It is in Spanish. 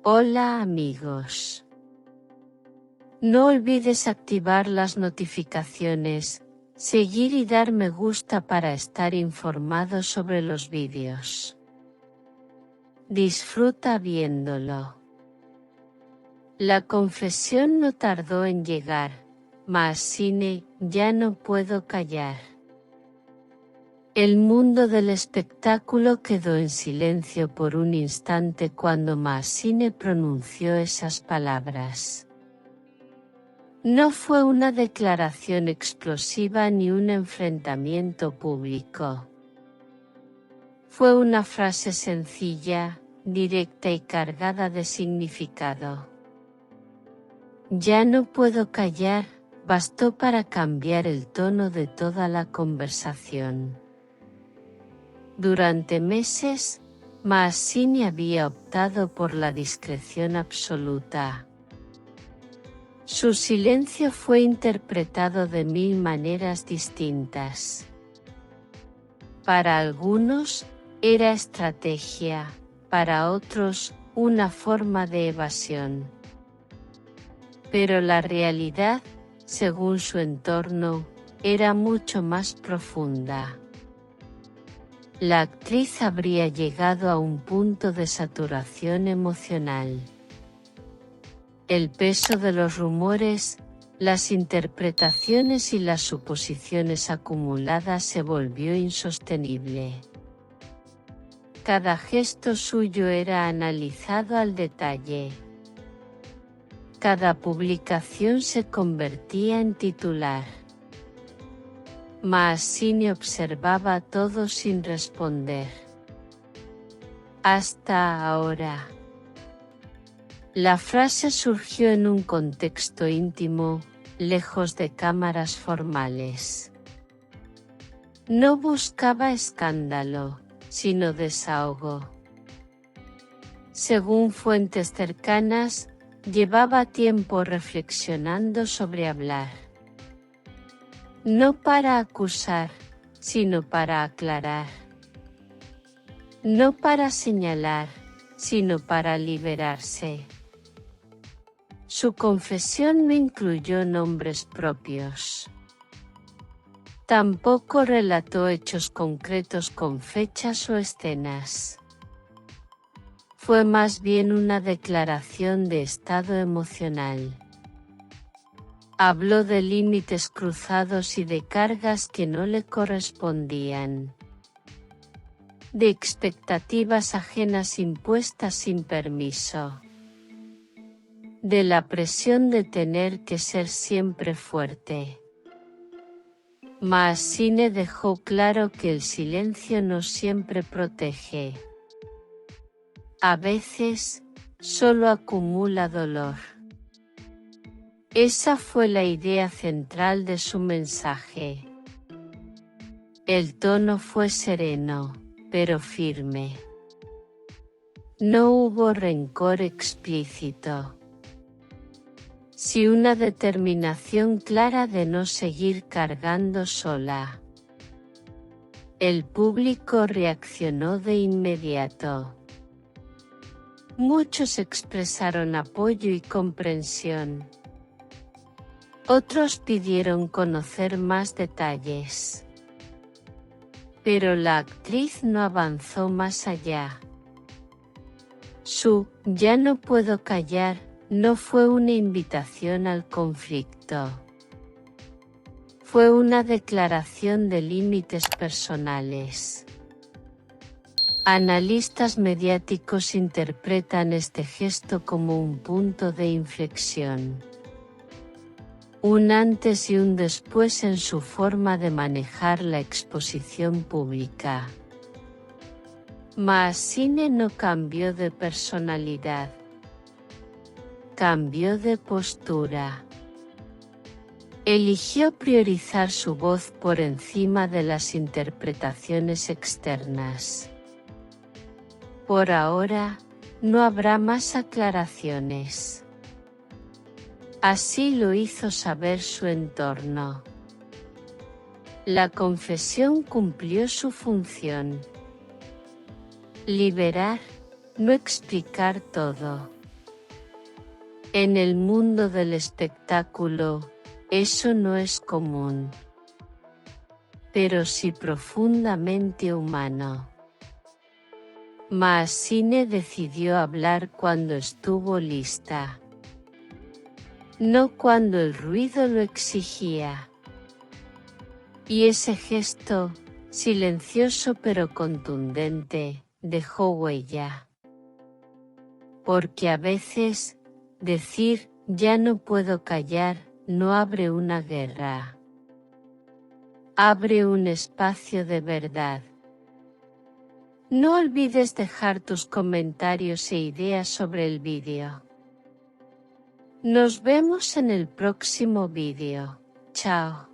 Hola amigos. No olvides activar las notificaciones, seguir y dar me gusta para estar informado sobre los vídeos. Disfruta viéndolo. La confesión no tardó en llegar, Maazine, ya no puedo callar. El mundo del espectáculo quedó en silencio por un instante cuando Maazine pronunció esas palabras. No fue una declaración explosiva ni un enfrentamiento público. Fue una frase sencilla, directa y cargada de significado. Ya no puedo callar, bastó para cambiar el tono de toda la conversación. Durante meses, Maazine había optado por la discreción absoluta. Su silencio fue interpretado de 1000 maneras distintas. Para algunos, era estrategia, para otros, una forma de evasión. Pero la realidad, según su entorno, era mucho más profunda. La actriz habría llegado a un punto de saturación emocional. El peso de los rumores, las interpretaciones y las suposiciones acumuladas se volvió insostenible. Cada gesto suyo era analizado al detalle. Cada publicación se convertía en titular. Maazine observaba todo sin responder. Hasta ahora. La frase surgió en un contexto íntimo, lejos de cámaras formales. No buscaba escándalo, sino desahogo. Según fuentes cercanas, llevaba tiempo reflexionando sobre hablar. No para acusar, sino para aclarar. No para señalar, sino para liberarse. Su confesión no incluyó nombres propios. Tampoco relató hechos concretos con fechas o escenas. Fue más bien una declaración de estado emocional. Habló de límites cruzados y de cargas que no le correspondían. De expectativas ajenas impuestas sin permiso. De la presión de tener que ser siempre fuerte. Maazine dejó claro que el silencio no siempre protege. A veces, solo acumula dolor. Esa fue la idea central de su mensaje. El tono fue sereno, pero firme. No hubo rencor explícito. Sí una determinación clara de no seguir cargando sola. El público reaccionó de inmediato. Muchos expresaron apoyo y comprensión. Otros pidieron conocer más detalles. Pero la actriz no avanzó más allá. Su "ya no puedo callar" no fue una invitación al conflicto. Fue una declaración de límites personales. Analistas mediáticos interpretan este gesto como un punto de inflexión. Un antes y un después en su forma de manejar la exposición pública. Maazine no cambió de personalidad. Cambió de postura. Eligió priorizar su voz por encima de las interpretaciones externas. Por ahora, no habrá más aclaraciones. Así lo hizo saber su entorno. La confesión cumplió su función. Liberar, no explicar todo. En el mundo del espectáculo, eso no es común, pero sí profundamente humano. Massine decidió hablar cuando estuvo lista, no cuando el ruido lo exigía. Y ese gesto, silencioso pero contundente, dejó huella. Porque a veces, decir, ya no puedo callar, no abre una guerra. Abre un espacio de verdad. No olvides dejar tus comentarios e ideas sobre el vídeo. Nos vemos en el próximo vídeo. Chao.